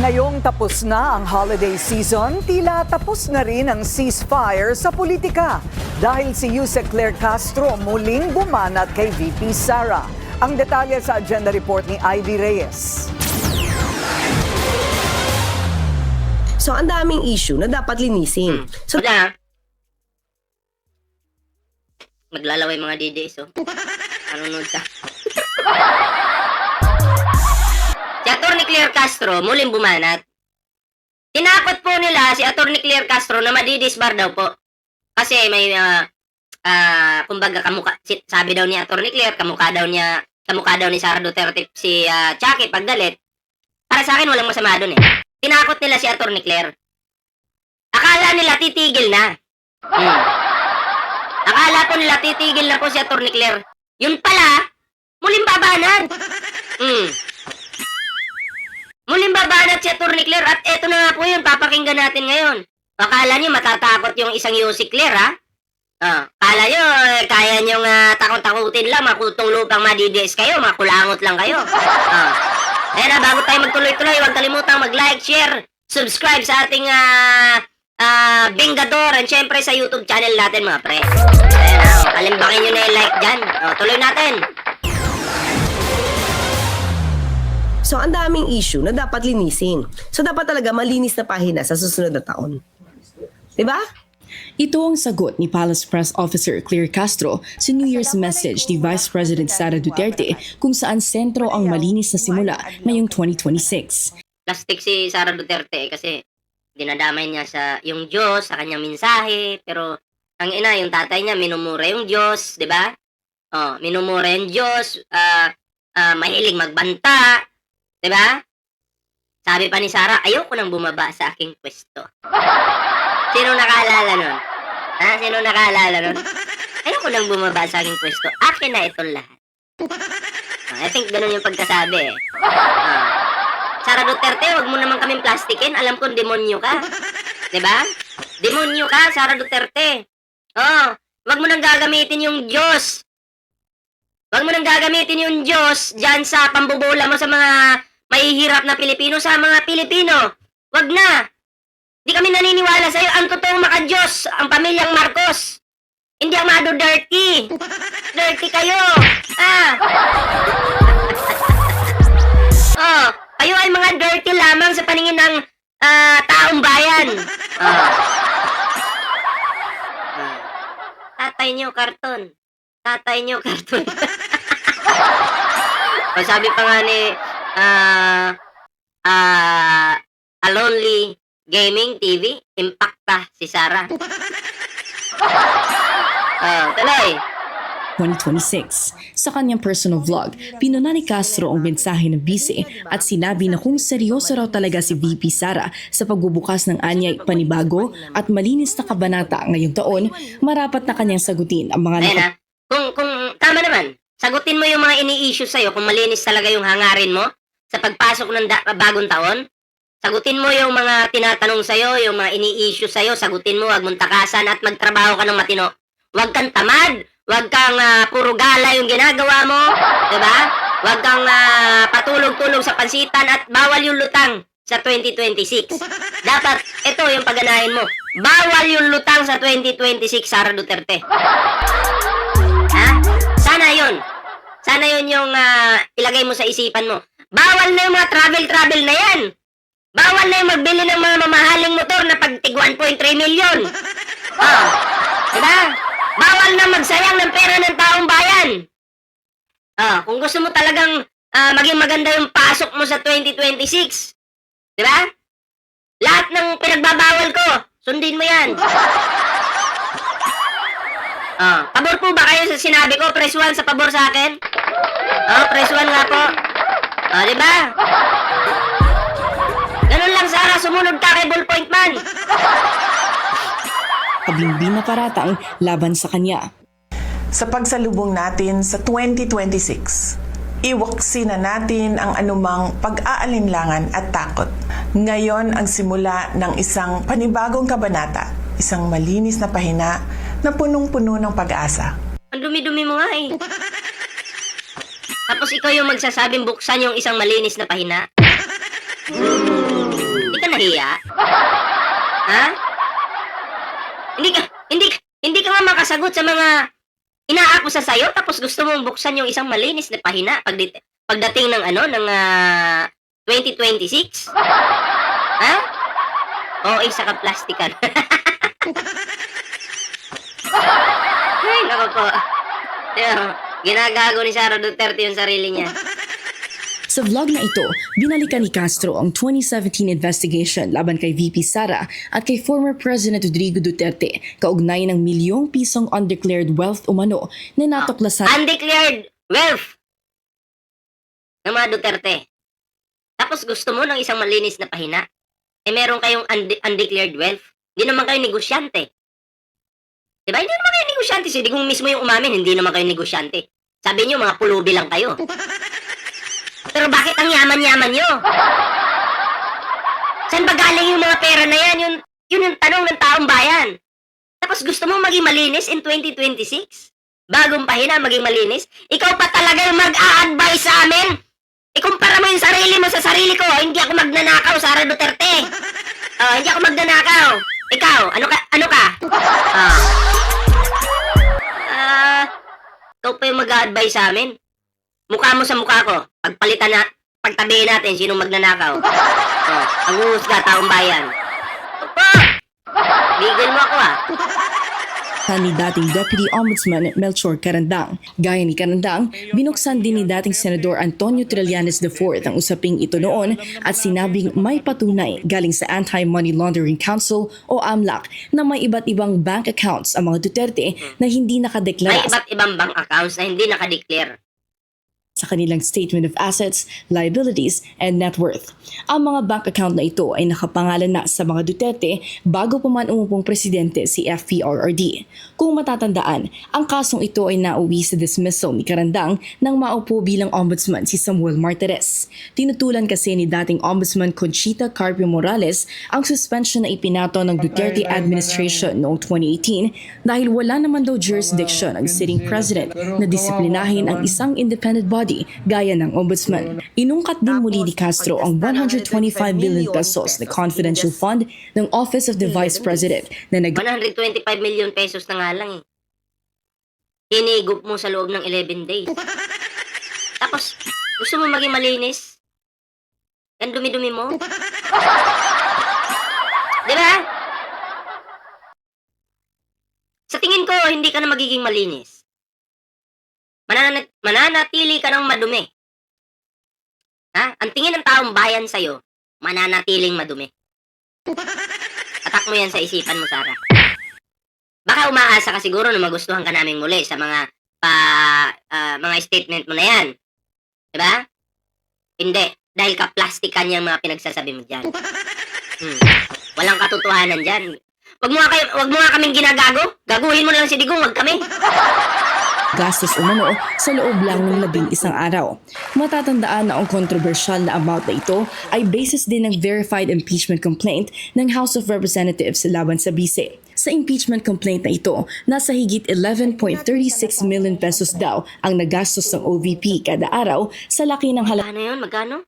Ngayong tapos na ang holiday season, tila tapos na rin ang ceasefire sa politika dahil si Yusek Claire Castro muling bumanat kay VP Sara. Ang detalye sa agenda report ni Ivy Reyes. So, ang daming issue na dapat linisin. So, Wala. Maglalaway mga DJs, oh. Nanonood ka. Si Atty. Claire Castro, muling bumanat. Tinakot po nila si Atty. Claire Castro na madidisbar daw po. Kasi may, kumbaga, sabi daw ni Atty. Claire, kamukha daw ni Sara Duterte si Chucky paggalit. Para sa akin, walang masama doon eh. Tinakot nila si Atty. Claire. Akala nila titigil na. Akala po nila titigil na po si Atty. Claire. Yun pala, muling babanat. Muling babanat si Atty. Claire at eto na nga po yun, papakinggan natin ngayon. Akala niyo matatakot yung isang Yusek Claire, ha? Akala niyo, kaya niyo takot-takutin lang, makutong lupang madidies kayo, makulangot lang kayo. Ayan na, bago tayo magtuloy-tuloy, huwag kalimutang mag-like, share, subscribe sa ating Bengador and syempre sa YouTube channel natin, mga pre. Ayan na, kalimbakin nyo na yung like dyan. Tuloy natin. so, ang daming issue na dapat linisin. So, dapat talaga malinis na pahina sa susunod na taon. Diba? Ito ang sagot ni Palace Press Officer Claire Castro sa New Year's message ni Vice President Sara Duterte kung saan sentro ang malinis na simula ngayong 2026. Plastic si Sara Duterte kasi dinadamay niya sa yung Diyos sa kanyang mensahe, pero ang ina, yung tatay niya minumura yung Diyos, 'di ba? Minumura yung Diyos, mahilig magbanta, 'di ba? Sabi pa ni Sara, ayoko nang bumaba sa aking pwesto. Sino nakaalala nun? Sino nakaalala nun? Ayoko nang bumaba sa aking pwesto. Akin na itong lahat. I think ganun yung pagkasabi eh. Sara Duterte, wag mo naman kaming plastikin. Alam kong demonyo ka. 'Di ba? Demonyo ka, Sara Duterte. Wag mo nang gagamitin yung Diyos. Wag mo nang gagamitin yung Diyos diyan sa pambobola mo sa mga mahihirap na Pilipino, sa mga Pilipino. Wag na. Di kami naniniwala sa'yo. Ang totoong maka-Diyos, ang pamilyang Marcos. Hindi ang mga dirty. Dirty kayo. Kayo ay mga dirty lamang sa paningin ng taong bayan. Tatay niyo, karton. Tatay niyo, karton. Sabi pa nga ni A Lonely Gaming TV, impacta si Sara. Tuloy. 2026. Sa kanyang personal vlog, pinuna ni Castro ang mensahe ng bise at sinabi na kung seryoso raw talaga si VP Sara sa pagbubukas ng anyay panibago at malinis na kabanata ngayong taon, marapat na kanyang sagutin ang mga Ayan kung tama naman, sagutin mo yung mga ini-issue sa'yo kung malinis talaga yung hangarin mo sa pagpasok ng bagong taon. Sagutin mo yung mga tinatanong sa'yo, yung mga ini-issue sa'yo, sagutin mo, huwag mong takasan at magtrabaho ka ng matino. Huwag kang tamad, huwag kang puro gala yung ginagawa mo, diba? Huwag kang patulog-tulog sa pansitan at bawal yung lutang sa 2026. Dapat, ito yung pagganahin mo. Bawal yung lutang sa 2026, Sara Duterte. Sana yun. Sana yun yung ilagay mo sa isipan mo. Bawal na yung mga travel na yan. Bawal na yung magbili ng mga mamahaling motor na pagtig 1.3 million. Diba? Bawal na magsayang ng pera ng taong bayan. Kung gusto mo talagang maging maganda yung pasok mo sa 2026. Diba? Lahat ng pinagbabawal ko, sundin mo yan. Pabor po ba kayo sa sinabi ko? Press 1 sa pabor sa akin? Press 1 nga po. Diba? Ganun lang, Sara, sumunod ka kay Ballpoint Man. Kabimbing na paratang laban sa kanya. Sa pagsalubong natin sa 2026, iwaksi na natin ang anumang pag-aalinlangan at takot. Ngayon ang simula ng isang panibagong kabanata, isang malinis na pahina na punong-puno ng pag-asa. Ang dumi-dumi mo nga eh. Tapos ikaw yung magsasabing buksan yung isang malinis na pahina. mahiya? Ha? Hindi ka nga makasagot sa mga inaakusa sa'yo, tapos gusto mong buksan yung isang malinis na pahina pagdating ng 2026? Ha? Oo, isa ka plastikan. Ay, nako po. Ginagago ni Sara Duterte yung sarili niya. Sa vlog na ito, binalikan ni Castro ang 2017 investigation laban kay VP Sara at kay former President Rodrigo Duterte kaugnay ng milyong pisong undeclared wealth umano na natuklasan. Undeclared wealth ng mga Duterte. Tapos gusto mo ng isang malinis na pahina. Eh meron kayong undeclared wealth. Hindi naman kayo negosyante. Diba? Hindi naman kayo negosyante. Si Digong mismo yung umamin, hindi naman kayo negosyante. Sabi niyo, mga pulubi lang kayo. Pero bakit ang yaman-yaman nyo? Saan ba galing yung mga pera na yan? Yun yung tanong ng taong bayan. Tapos gusto mo maging malinis in 2026? Bagong pahina, maging malinis? Ikaw pa talaga yung mag-a-advise sa amin? Ikumpara mo yung sarili mo sa sarili ko. Hindi ako magnanakaw, Sara Duterte. Hindi ako magnanakaw. Ikaw, ano ka? Ikaw pa yung mag-a-advise sa amin? Mukha mo sa mukha ko. Pagtabihin natin sinong magnanakaw. Ang huhusga, taong bayan. Opo! Bigil mo ako Ni dating Deputy Ombudsman Melchor Carandang. Gaya ni Carandang, binuksan din ni dating Senador Antonio Trillanes IV ang usaping ito noon at sinabing may patunay galing sa Anti-Money Laundering Council o AMLAC na may iba't ibang bank accounts ang mga Duterte na hindi nakadeklara May iba't ibang bank accounts na hindi nakadeclare sa kanilang Statement of Assets, Liabilities, and Net Worth. Ang mga bank account na ito ay nakapangalan na sa mga Duterte bago pa man umupong presidente si FPRRD. Kung matatandaan, ang kasong ito ay nauwi sa dismissal ni Carandang nang maupo bilang ombudsman si Samuel Martires. Tinutulan kasi ni dating Ombudsman Conchita Carpio Morales ang suspension na ipinato ng Duterte administration noong 2018 dahil wala naman daw jurisdiction ang sitting president na disiplinahin ang isang independent body gaya ng ombudsman. Inungkat din muli ni Castro ang 125 billion pesos na confidential fund ng Office of the Vice President na 125 million pesos na nga lang eh. Hinigop mo sa loob ng 11 days. Tapos, gusto mo maging malinis? Yan dumi-dumi mo? Diba? Sa tingin ko, hindi ka na magiging malinis. Mananatili ka ng madumi. Ha? Ang tingin ng taong bayan sa'yo, mananatiling madumi. Atak mo yan sa isipan mo, Sara. Baka umaasa ka siguro na magustuhan ka namin muli sa mga statement mo na yan. Diba? Hindi. Dahil ka-plastikan yung mga pinagsasabi mo dyan. Walang katotohanan dyan. Wag mo nga kaming ginagago. Gaguhin mo na lang si Digong, wag kami. gastos umano sa loob lang ng 11 araw. Matatandaan na ang kontrobersyal na amount na ito ay basis din ng verified impeachment complaint ng House of Representatives laban sa Vice. Sa impeachment complaint na ito, nasa higit 11.36 million pesos daw ang nagastos ng OVP kada araw sa laki ng halaga. Ano yun? Magkano?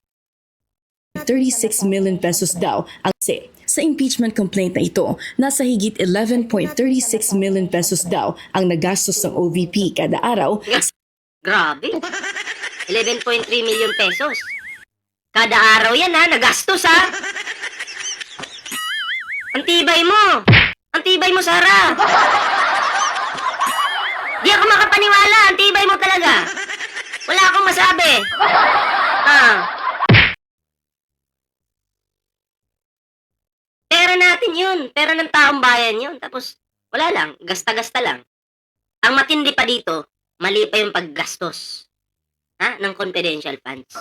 36 million pesos daw ang sa impeachment complaint na ito, nasa higit 11.36 million pesos daw ang nagastos ng OVP kada araw. Grabe. 11.3 million pesos. Kada araw yan ha, nagastos ha. Ang tibay mo. Ang tibay mo, Sara. Di ako makapaniwala. Ang tibay mo talaga. Wala akong masabi. Pera natin yun. Pera ng taong bayan yun. Tapos, wala lang. Gasta-gasta lang. Ang matindi pa dito, mali pa yung paggastos. Ng confidential funds.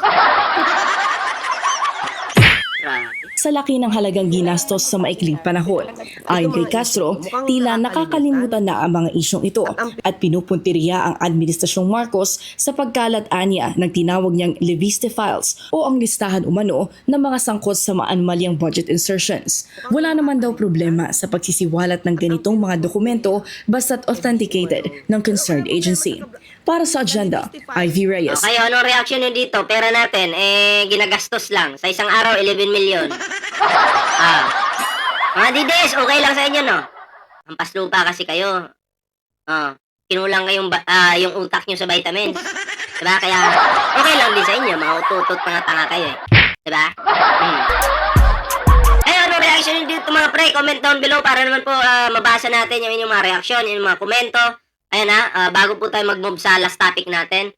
Grabe. Sa laki ng halagang ginastos sa maikling panahon. Ayon kay Castro, tila nakakalimutan na ang mga isyong ito at pinupuntirya ang Administrasyong Marcos sa pagkalat-anya ng tinawag niyang Leviste Files o ang listahan umano ng mga sangkot sa maanmalyang budget insertions. Wala naman daw problema sa pagsisiwalat ng ganitong mga dokumento basta't authenticated ng concerned agency. Para sa agenda, Ivy Reyes. Okay, anong reaction nyo dito? Pera natin, ginagastos lang. Sa isang araw, 11 million. Mga DDS, okay lang sa inyo, no? Hampas lupa kasi kayo. Kinulang kayong yung utak nyo sa vitamins. Diba? Kaya okay lang din sa inyo. Mga ututot, mga tanga kayo eh. Diba? Ano reaction nyo dito mga pre? Comment down below para naman po mabasa natin yung inyong mga reaction, yung mga komento. Ayan bago po tayo mag-move sa last topic natin,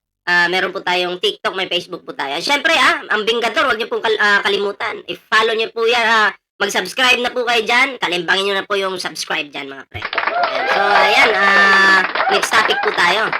meron po tayong TikTok, may Facebook po tayo. Siyempre ang Bingador, huwag nyo pong kalimutan. I-follow nyo po yan, mag-subscribe na po kayo dyan. Kalimbangin nyo na po yung subscribe dyan mga pre. Ayan. So ayan, next topic po tayo.